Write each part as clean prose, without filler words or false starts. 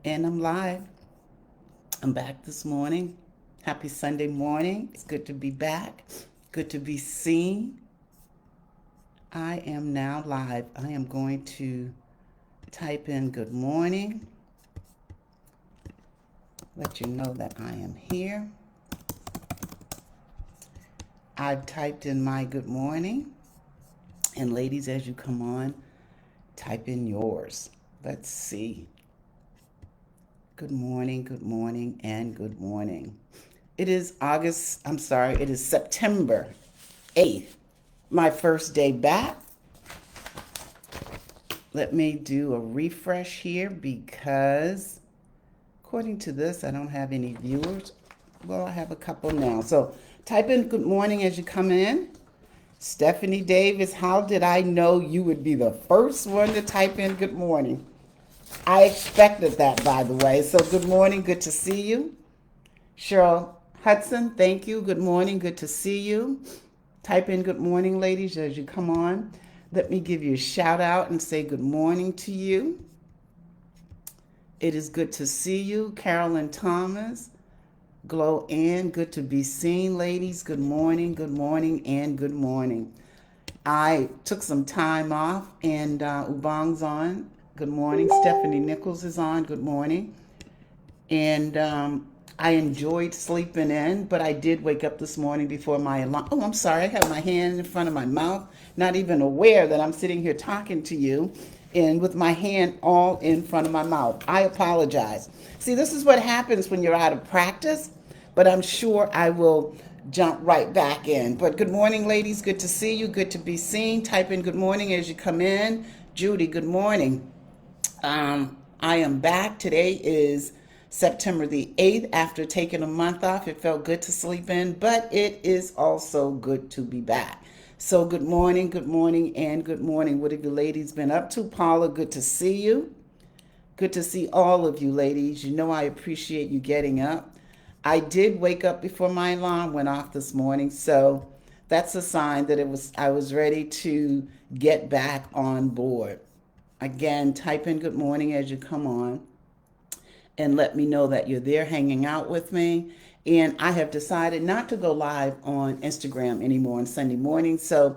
And I'm live. I'm back this morning. Happy Sunday morning. It's good to be back. Good to be seen. I am now live. I am going to type in good morning, let you know that I am here. I've typed in my good morning. And ladies, as you come on, type in yours. Let's see. Good morning, and good morning. It is it is September 8th, my first day back. Let me do a refresh here because according to this, I don't have any viewers. Well, I have a couple now. So type in good morning as you come in. Stephanie Davis, how did I know you would be the first one to type in good morning? I expected that, by the way. So good morning, good to see you. Cheryl Hudson, thank you. Good morning, good to see you. Type in good morning, ladies, as you come on. Let me give you a shout out and say good morning to you. It is good to see you. Carolyn Thomas, Glow Ann, good to be seen, ladies. Good morning, and good morning. I took some time off and Ubang's on. Good morning. Stephanie Nichols is on. Good morning. And I enjoyed sleeping in, but I did wake up this morning before my alarm. Oh, I'm sorry. I have my hand in front of my mouth, not even aware that I'm sitting here talking to you and with my hand all in front of my mouth. I apologize. See, this is what happens when you're out of practice, but I'm sure I will jump right back in. But good morning, ladies. Good to see you. Good to be seen. Type in good morning as you come in. Judy, good morning. I am back. Today is September the 8th. After taking a month off, it felt good to sleep in, but it is also good to be back. So good morning, and good morning. What have you ladies been up to? Paula, good to see you. Good to see all of you ladies. You know I appreciate you getting up. I did wake up before my alarm went off this morning, so that's a sign that I was ready to get back on board. Again, type in good morning as you come on and let me know that you're there hanging out with me. And I have decided not to go live on Instagram anymore on Sunday morning. So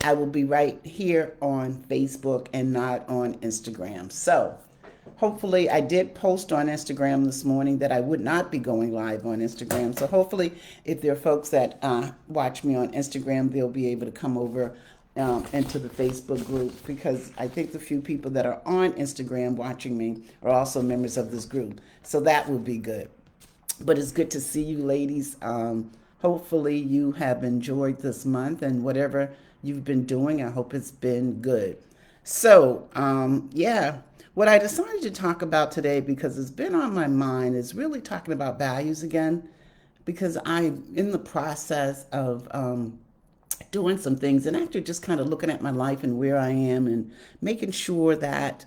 I will be right here on Facebook and not on Instagram. So hopefully I did post on Instagram this morning that I would not be going live on Instagram. So hopefully if there are folks that watch me on Instagram, they'll be able to come over into the Facebook group, because I think the few people that are on Instagram watching me are also members of this group. So that will be good. But it's good to see you ladies. Hopefully you have enjoyed this month, and whatever you've been doing, I hope it's been good. So, what I decided to talk about today, because it's been on my mind, is really talking about values again, because I'm in the process of doing some things and actually just kind of looking at my life and where I am and making sure that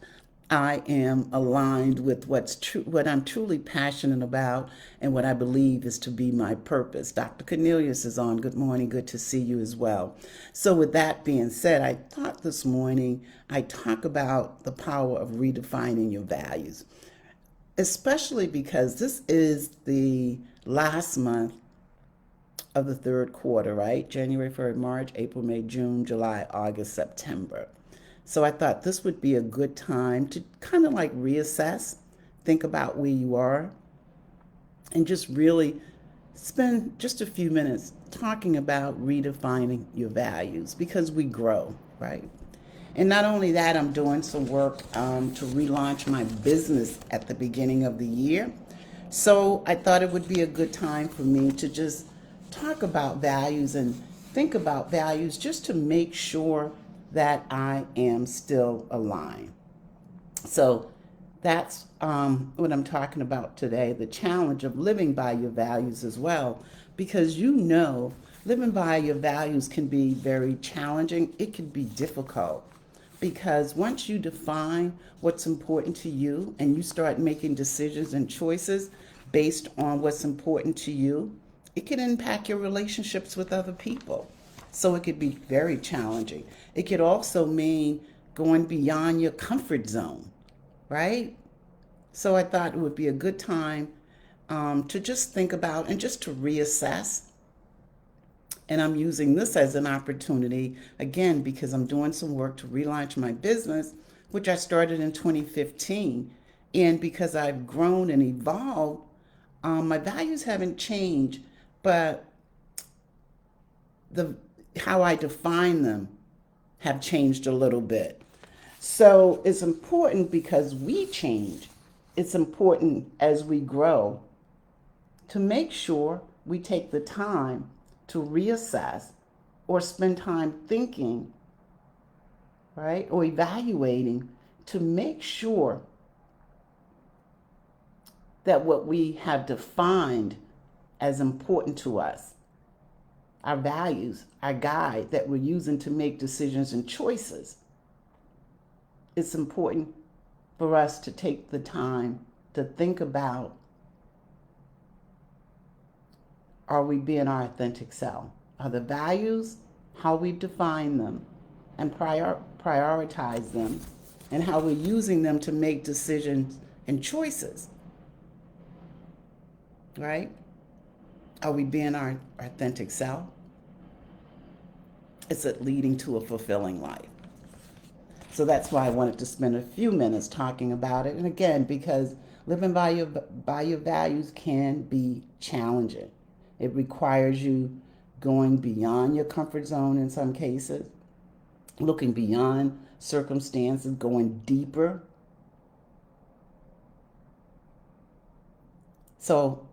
I am aligned with what I'm truly passionate about and what I believe is to be my purpose. Dr. Cornelius is on. Good morning. Good to see you as well. So with that being said, I thought this morning I talk about the power of redefining your values, especially because this is the last month of the third quarter, right? January, February, March, April, May, June, July, August, September. So I thought this would be a good time to kind of like reassess, think about where you are, and just really spend just a few minutes talking about redefining your values, because we grow, right? And not only that, I'm doing some work to relaunch my business at the beginning of the year. So I thought it would be a good time for me to just talk about values and think about values, just to make sure that I am still aligned. So that's what I'm talking about today, the challenge of living by your values as well, because living by your values can be very challenging. It can be difficult, because once you define what's important to you and you start making decisions and choices based on what's important to you, it can impact your relationships with other people. So it could be very challenging. It could also mean going beyond your comfort zone, right? So I thought it would be a good time to just think about and just to reassess. And I'm using this as an opportunity, again, because I'm doing some work to relaunch my business, which I started in 2015. And because I've grown and evolved, my values haven't changed, but the how I define them have changed a little bit. So it's important because we change. It's important as we grow to make sure we take the time to reassess or spend time thinking, right, or evaluating to make sure that what we have defined as important to us, our values, our guide that we're using to make decisions and choices, it's important for us to take the time to think about, are we being our authentic self? Are the values, how we define them and prioritize them, and how we're using them to make decisions and choices, right? Are we being our authentic self? Is it leading to a fulfilling life? So that's why I wanted to spend a few minutes talking about it. And again, because living by your values can be challenging. It requires you going beyond your comfort zone in some cases, looking beyond circumstances, going deeper. So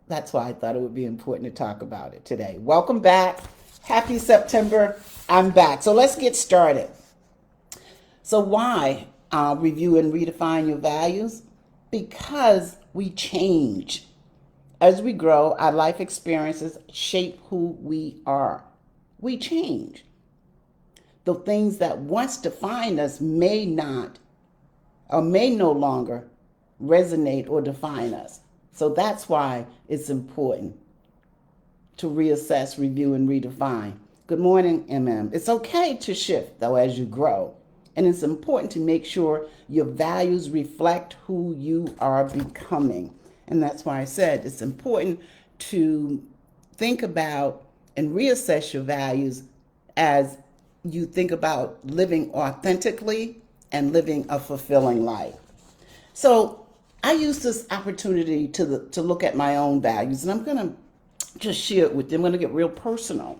that's why I thought it would be important to talk about it today. Welcome back. Happy September. I'm back. So let's get started. So why review and redefine your values? Because we change. As we grow, our life experiences shape who we are. We change. The things that once defined us may not or may no longer resonate or define us. So that's why it's important to reassess, review, and redefine. Good morning, MM. It's okay to shift, though, as you grow. And it's important to make sure your values reflect who you are becoming. And that's why I said it's important to think about and reassess your values as you think about living authentically and living a fulfilling life. So I use this opportunity to look at my own values, and I'm going to just share it with you. I'm going to get real personal.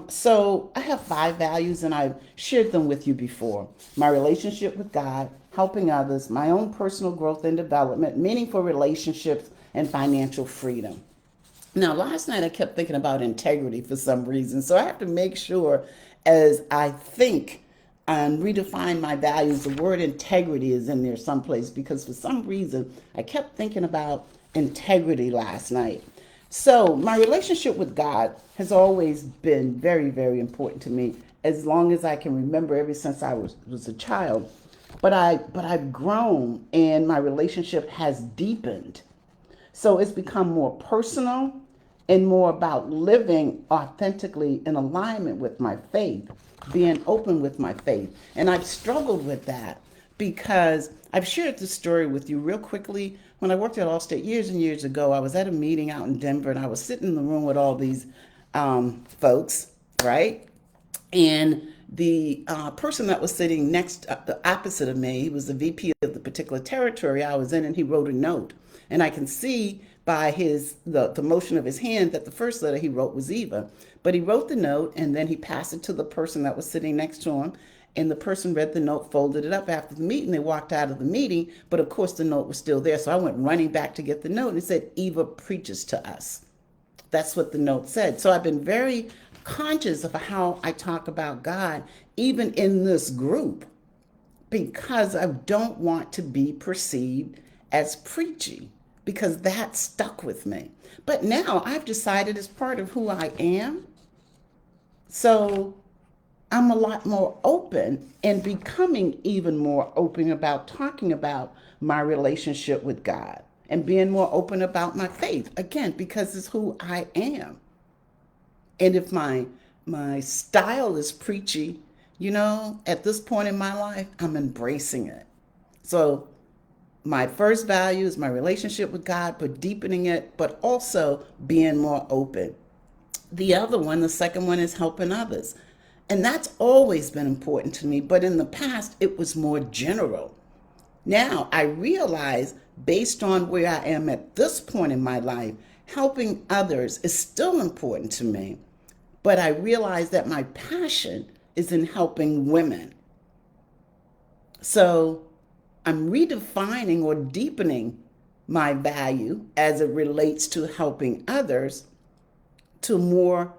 So I have 5 values, and I've shared them with you before. My relationship with God, helping others, my own personal growth and development, meaningful relationships, and financial freedom. Now, last night I kept thinking about integrity for some reason, so I have to make sure as I think and redefine my values, the word integrity is in there someplace, because for some reason I kept thinking about integrity last night. So my relationship with God has always been very, very important to me, as long as I can remember, ever since I was a child. But I've grown, and my relationship has deepened. So it's become more personal and more about living authentically in alignment with my faith, being open with my faith. And I've struggled with that because I've shared this story with you real quickly. When I worked at Allstate years and years ago, I was at a meeting out in Denver, and I was sitting in the room with all these folks, right? And the person that was sitting next, the opposite of me, he was the VP of the particular territory I was in, and he wrote a note. And I can see by the motion of his hand that the first letter he wrote was Eva. But he wrote the note, and then he passed it to the person that was sitting next to him. And the person read the note, folded it up. After the meeting, they walked out of the meeting, but of course the note was still there. So I went running back to get the note, and it said, Eva preaches to us. That's what the note said. So I've been very conscious of how I talk about God, even in this group, because I don't want to be perceived as preachy, because that stuck with me. But now I've decided it's part of who I am. So I'm a lot more open and becoming even more open about talking about my relationship with God and being more open about my faith. Again, because it's who I am. And if my style is preachy, at this point in my life, I'm embracing it. So my first value is my relationship with God, but deepening it, but also being more open. The other one, the second one, is helping others. And that's always been important to me, but in the past, it was more general. Now I realize, based on where I am at this point in my life, helping others is still important to me. But I realize that my passion is in helping women. So I'm redefining or deepening my value as it relates to helping others to more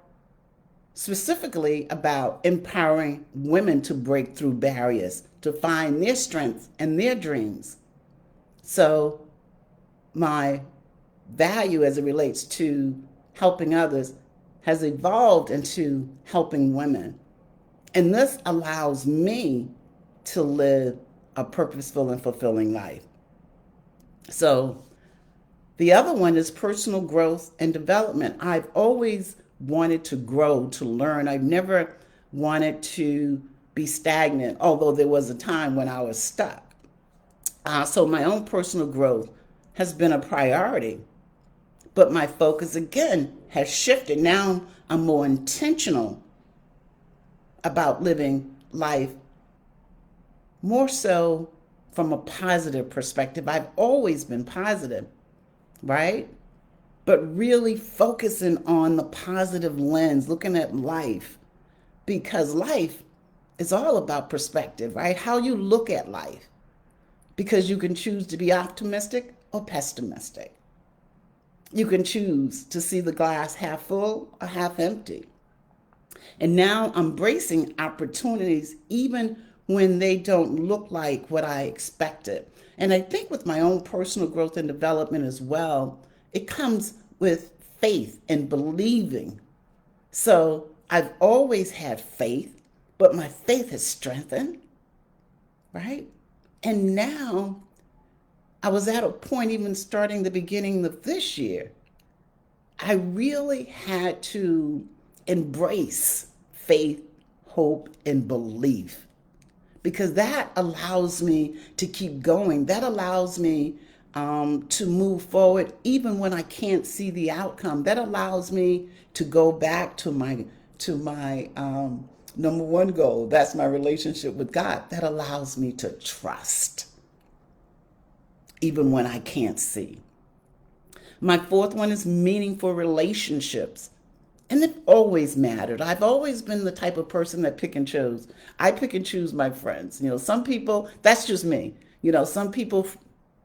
specifically about empowering women to break through barriers, to find their strengths and their dreams. So my value as it relates to helping others has evolved into helping women. And this allows me to live a purposeful and fulfilling life. So the other one is personal growth and development. I've always wanted to grow, to learn. I've never wanted to be stagnant, although there was a time when I was stuck. So my own personal growth has been a priority. But my focus again has shifted. Now I'm more intentional about living life more so from a positive perspective. I've always been positive, right? But really focusing on the positive lens, looking at life, because life is all about perspective, right? How you look at life, because you can choose to be optimistic or pessimistic. You can choose to see the glass half full or half empty. And now I'm embracing opportunities even when they don't look like what I expected. And I think with my own personal growth and development as well, it comes with faith and believing. So I've always had faith, but my faith has strengthened, right? And now I was at a point, even starting the beginning of this year, I really had to embrace faith, hope, and belief, because that allows me to keep going. That allows me to move forward even when I can't see the outcome. That allows me to go back to my number one goal. That's my relationship with God. That allows me to trust even when I can't see. My fourth one is meaningful relationships. And they've always mattered. I've always been the type of person that pick and choose. I pick and choose my friends. Some people, that's just me. Some people,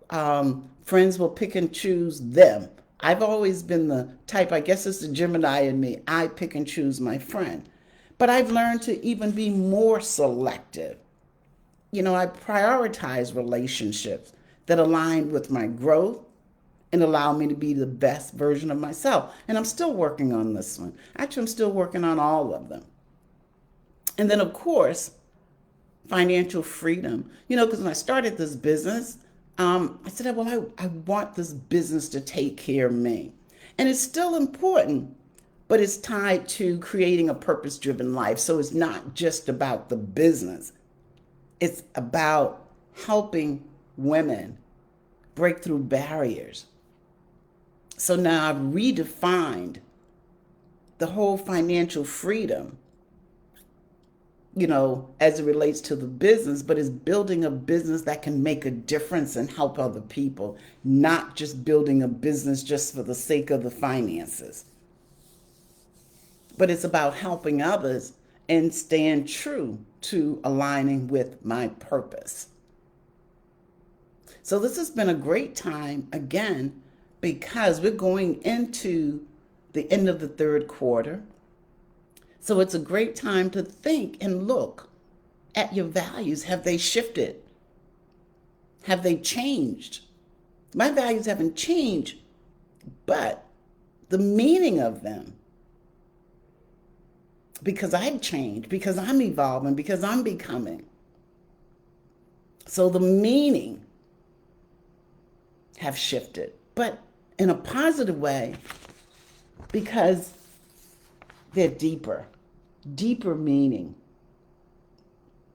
friends will pick and choose them. I've always been the type, I guess it's the Gemini in me. I pick and choose my friend. But I've learned to even be more selective. I prioritize relationships that align with my growth and allow me to be the best version of myself. And I'm still working on this one. Actually, I'm still working on all of them. And then, of course, financial freedom. Because when I started this business, I said, well, I want this business to take care of me. And it's still important, but it's tied to creating a purpose-driven life. So it's not just about the business. It's about helping women break through barriers. So now I've redefined the whole financial freedom, as it relates to the business, but it's building a business that can make a difference and help other people, not just building a business just for the sake of the finances. But it's about helping others and staying true to aligning with my purpose. So this has been a great time, again, because we're going into the end of the third quarter. So it's a great time to think and look at your values. Have they shifted? Have they changed? My values haven't changed, but the meaning of them, because I've changed, because I'm evolving, because I'm becoming. So the meaning have shifted, but in a positive way, because they're deeper meaning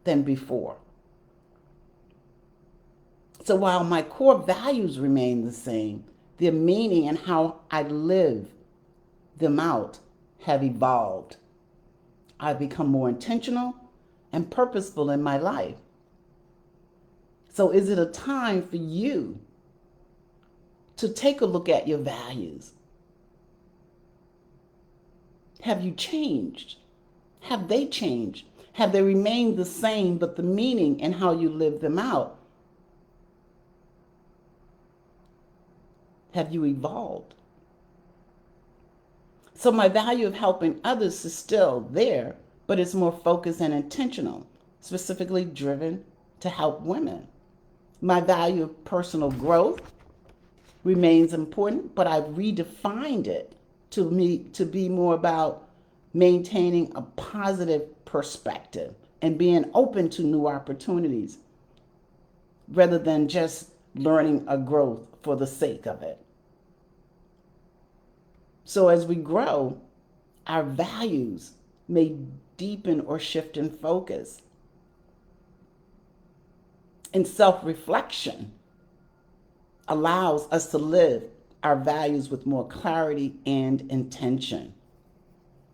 than before. So while my core values remain the same, their meaning and how I live them out have evolved. I've become more intentional and purposeful in my life. So is it a time for you to take a look at your values? Have you changed? Have they changed? Have they remained the same, but the meaning and how you live them out? Have you evolved? So my value of helping others is still there, but it's more focused and intentional, specifically driven to help women. My value of personal growth remains important, but I've redefined it to be more about maintaining a positive perspective and being open to new opportunities rather than just learning a growth for the sake of it. So as we grow, our values may deepen or shift in focus. And self-reflection allows us to live our values with more clarity and intention.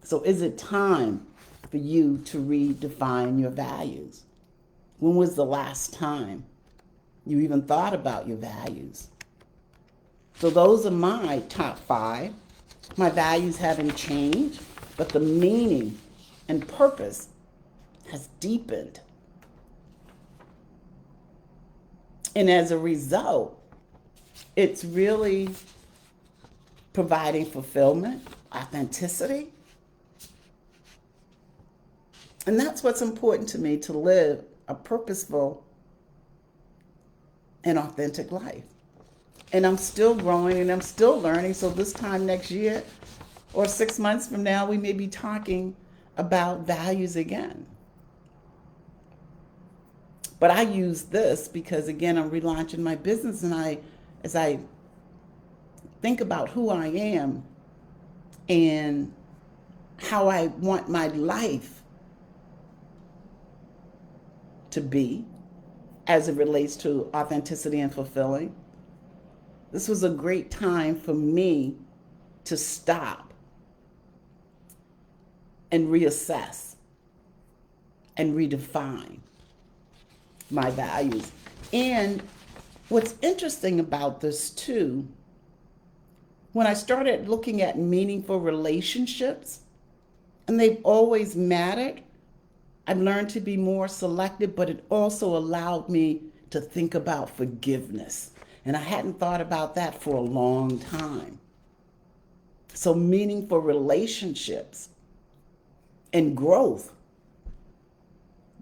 So is it time for you to redefine your values? When was the last time you even thought about your values? So those are my top 5. My values haven't changed, but the meaning and purpose has deepened. And as a result, it's really providing fulfillment, authenticity. And that's what's important to me, to live a purposeful and authentic life. And I'm still growing and I'm still learning. So this time next year or 6 months from now, we may be talking about values again. But I use this because, again, I'm relaunching my business, and as I think about who I am and how I want my life to be as it relates to authenticity and fulfilling, this was a great time for me to stop and reassess and redefine my values. And what's interesting about this too, when I started looking at meaningful relationships, and they've always mattered, I've learned to be more selective, but it also allowed me to think about forgiveness. And I hadn't thought about that for a long time. So meaningful relationships and growth,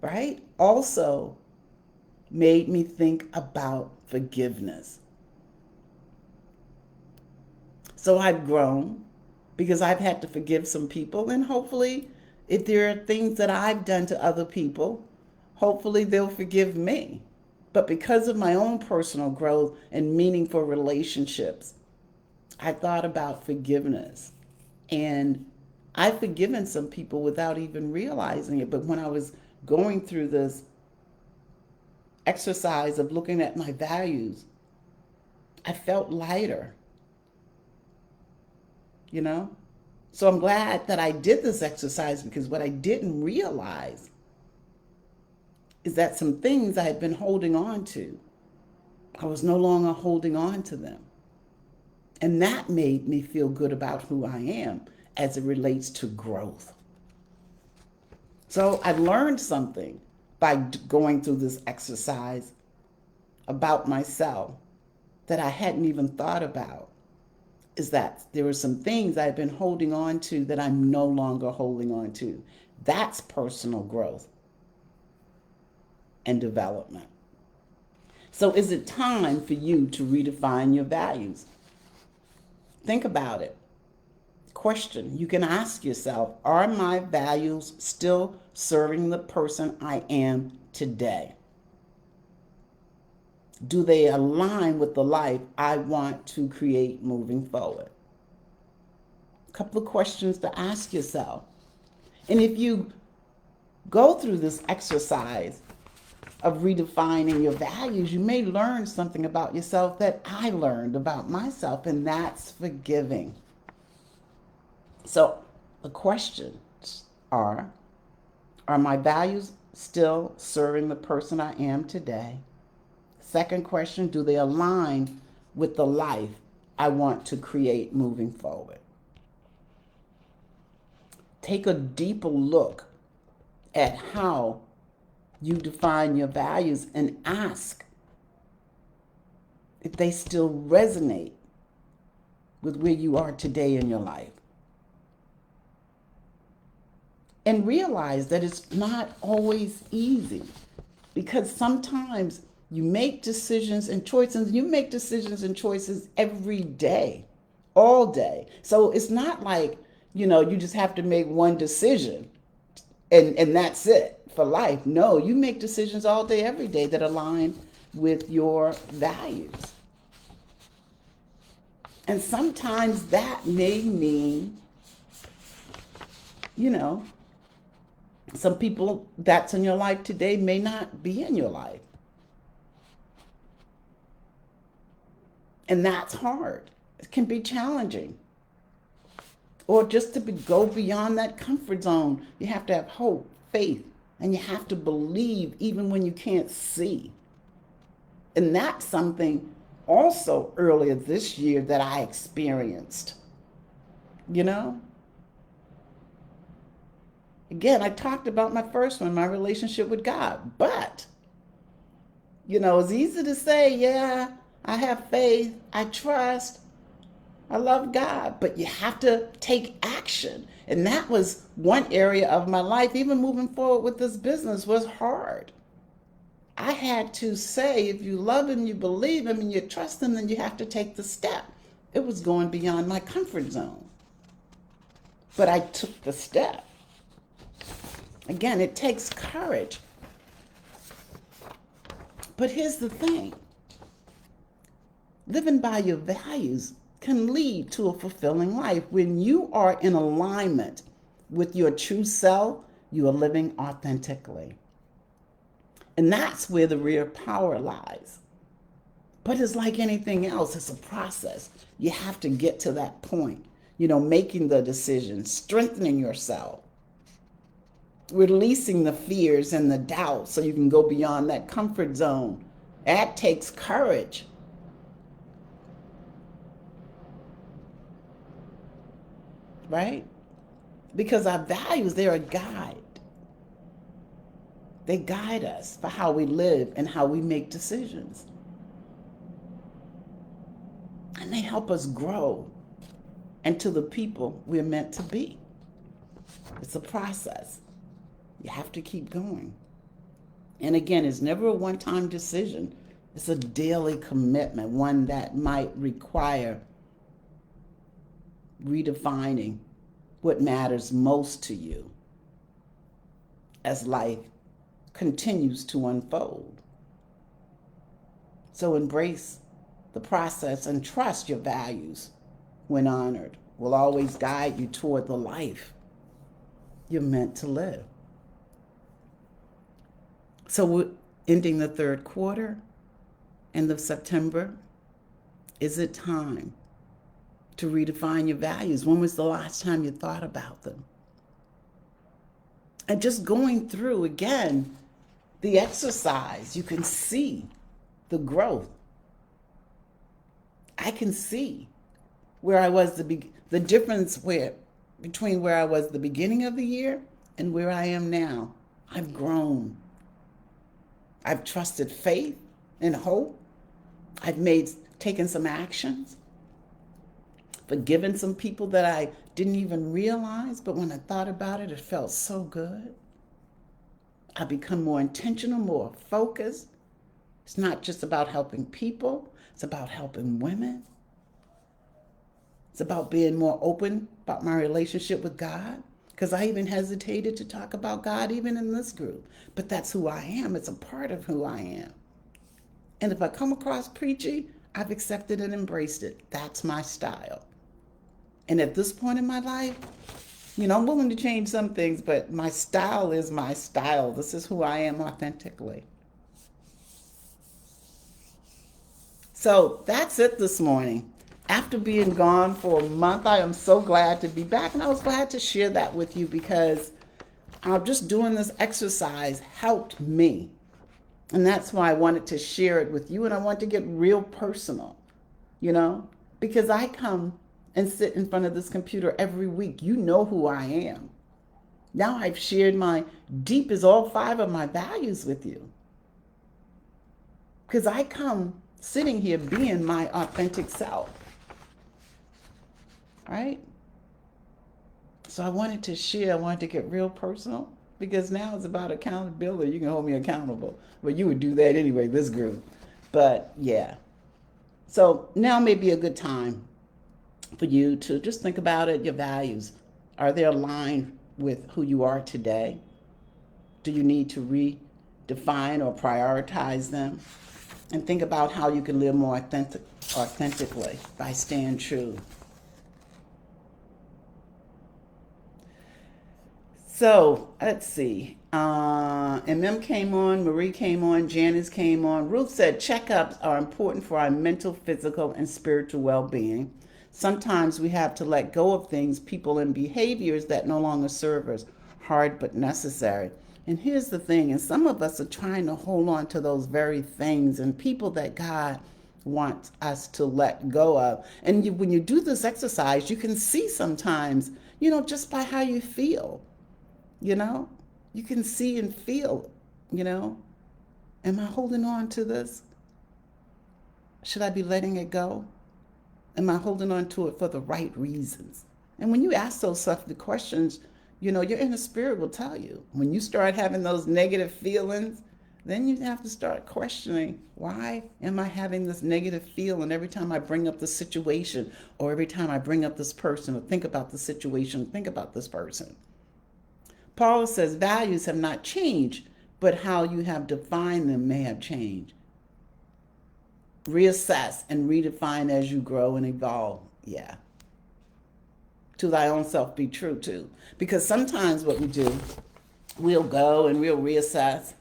right, also made me think about forgiveness. So I've grown because I've had to forgive some people, and hopefully if there are things that I've done to other people, hopefully they'll forgive me. But because of my own personal growth and meaningful relationships, I thought about forgiveness. And I've forgiven some people without even realizing it. But when I was going through this exercise of looking at my values, I felt lighter, you know? So I'm glad that I did this exercise, because what I didn't realize is that some things I had been holding on to, I was no longer holding on to them. And that made me feel good about who I am as it relates to growth. So I learned something by going through this exercise about myself that I hadn't even thought about, is that there were some things I've been holding on to that I'm no longer holding on to. That's personal growth and development. So is it time for you to redefine your values? Think about it. Question you can ask yourself: are my values still serving the person I am today? Do they align with the life I want to create moving forward? A couple of questions to ask yourself. And if you go through this exercise of redefining your values, you may learn something about yourself that I learned about myself, and that's forgiving. So the questions are my values still serving the person I am today? Second question, do they align with the life I want to create moving forward? Take a deeper look at how you define your values and ask if they still resonate with where you are today in your life. And realize that it's not always easy, because sometimes you make decisions and choices. You make decisions and choices every day, all day. So it's not like, you just have to make one decision and that's it for life. No, you make decisions all day, every day that align with your values. And sometimes that may mean, some people that's in your life today may not be in your life. And that's hard. It can be challenging. Or just to go beyond that comfort zone, you have to have hope, faith, and you have to believe even when you can't see. And that's something also earlier this year that I experienced. Again, I talked about my first one, my relationship with God. But, it's easy to say, yeah, I have faith, I trust, I love God, but you have to take action. And that was one area of my life, even moving forward with this business, was hard. I had to say, if you love him, you believe him, and you trust him, then you have to take the step. It was going beyond my comfort zone. But I took the step. Again, it takes courage. But here's the thing. Living by your values can lead to a fulfilling life. When you are in alignment with your true self, you are living authentically. And that's where the real power lies. But it's like anything else, it's a process. You have to get to that point, making the decision, strengthening yourself, releasing the fears and the doubts so you can go beyond that comfort zone. That takes courage. Right? Because our values, they're a guide. They guide us for how we live and how we make decisions. And they help us grow into the people we're meant to be. It's a process. You have to keep going. And again, it's never a one-time decision. It's a daily commitment, one that might require redefining what matters most to you as life continues to unfold. So embrace the process and trust your values, when honored, will always guide you toward the life you're meant to live. So we're ending the third quarter, end of September. Is it time to redefine your values? When was the last time you thought about them? And just going through again the exercise, you can see the growth. I can see where I was the difference between where I was the beginning of the year and where I am now. I've grown. I've trusted faith and hope. I've taken some actions, forgiven some people that I didn't even realize, but when I thought about it, it felt so good. I've become more intentional, more focused. It's not just about helping people, it's about helping women. It's about being more open about my relationship with God, because I even hesitated to talk about God even in this group. But that's who I am. It's a part of who I am. And if I come across preachy, I've accepted and embraced it. That's my style. And at this point in my life, I'm willing to change some things, but my style is my style. This is who I am authentically. So that's it this morning. After being gone for a month, I am so glad to be back. And I was glad to share that with you because just doing this exercise helped me. And that's why I wanted to share it with you. And I want to get real personal, you know, because I come and sit in front of this computer every week. You know who I am. Now I've shared my deep as all 5 of my values with you. Because I come sitting here being my authentic self. Right? So I wanted to share, I wanted to get real personal because now it's about accountability. You can hold me accountable. Well, you would do that anyway, this group. But yeah. So now may be a good time for you to just think about it, your values. Are they aligned with who you are today? Do you need to redefine or prioritize them? And think about how you can live more authentically by staying true. So let's see. MM came on, Marie came on, Janice came on. Ruth said checkups are important for our mental, physical, and spiritual well-being. Sometimes we have to let go of things, people, and behaviors that no longer serve us. Hard but necessary. And here's the thing, and some of us are trying to hold on to those very things and people that God wants us to let go of. And when you do this exercise, you can see sometimes, just by how you feel, you can see and feel, am I holding on to this? Should I be letting it go? Am I holding on to it for the right reasons? And when you ask those the questions, your inner spirit will tell you. When you start having those negative feelings, then you have to start questioning, why am I having this negative feeling every time I bring up the situation or every time I bring up this person or think about the situation, think about this person? Paul says values have not changed, but how you have defined them may have changed. Reassess and redefine as you grow and evolve. Yeah. To thy own self be true too. Because sometimes what we do, we'll go and we'll reassess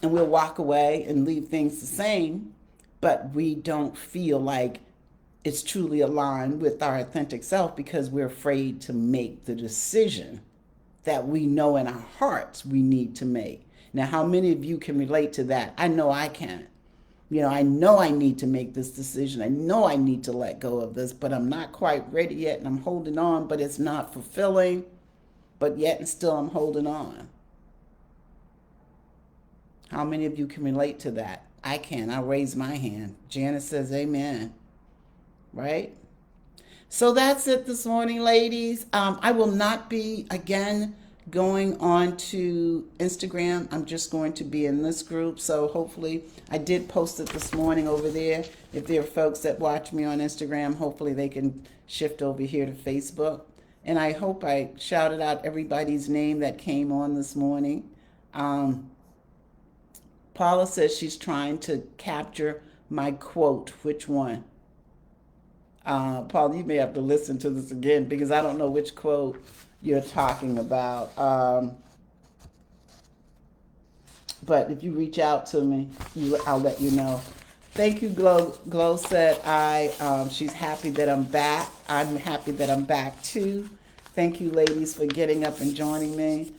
and we'll walk away and leave things the same, but we don't feel like it's truly aligned with our authentic self because we're afraid to make the decision that we know in our hearts we need to make. Now, how many of you can relate to that? I know I can. I know I need to make this decision. I know I need to let go of this, but I'm not quite ready yet and I'm holding on, but it's not fulfilling, but yet and still I'm holding on. How many of you can relate to that? I can. I'll raise my hand. Janice says amen. Right? So that's it this morning, ladies. I will not be, again, going on to Instagram. I'm just going to be in this group. So hopefully, I did post it this morning over there. If there are folks that watch me on Instagram, hopefully they can shift over here to Facebook. And I hope I shouted out everybody's name that came on this morning. Paula says she's trying to capture my quote. Which one? Paul, you may have to listen to this again because I don't know which quote you're talking about. But if you reach out to me, I'll let you know. Thank you, Glow. Glow said she's happy that I'm back. I'm happy that I'm back too. Thank you, ladies, for getting up and joining me.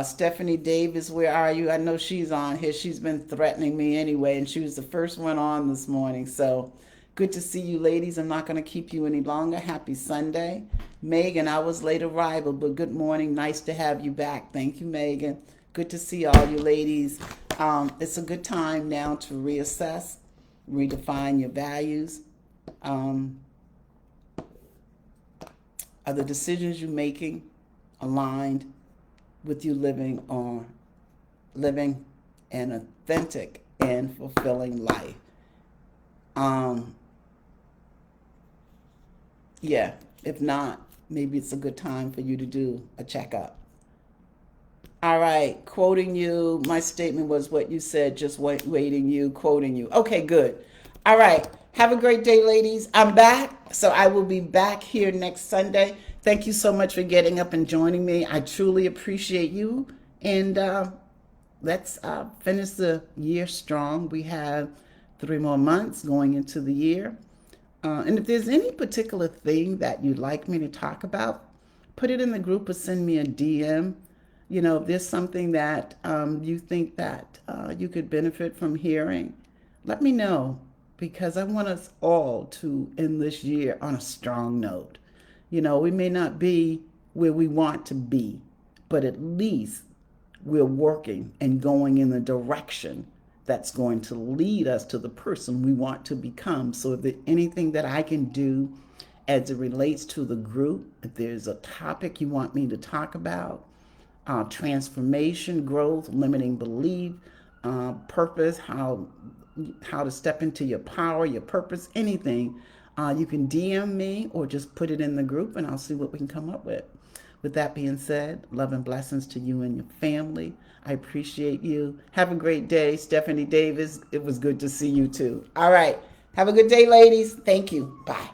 Stephanie Davis, where are you? I know she's on here. She's been threatening me anyway, and she was the first one on this morning. So good to see you, ladies. I'm not going to keep you any longer. Happy Sunday. Megan, I was late arrival, but good morning. Nice to have you back. Thank you, Megan. Good to see all you ladies. It's a good time now to reassess, redefine your values. Are the decisions you're making aligned with you living an authentic and fulfilling life? Yeah, if not, maybe it's a good time for you to do a checkup. All right, quoting you. My statement was what you said, just waiting you, quoting you. Okay, good. All right, have a great day, ladies. I'm back, so I will be back here next Sunday. Thank you so much for getting up and joining me. I truly appreciate you. And let's finish the year strong. We have 3 more months going into the year. And if there's any particular thing that you'd like me to talk about, put it in the group or send me a DM. If there's something that you think that you could benefit from hearing, let me know because I want us all to end this year on a strong note. We may not be where we want to be, but at least we're working and going in the direction that's going to lead us to the person we want to become. So if there's anything that I can do as it relates to the group, if there's a topic you want me to talk about, transformation, growth, limiting belief, purpose, how to step into your power, your purpose, anything, you can DM me or just put it in the group and I'll see what we can come up with. With that being said, love and blessings to you and your family. I appreciate you. Have a great day, Stephanie Davis. It was good to see you too. All right. Have a good day, ladies. Thank you. Bye.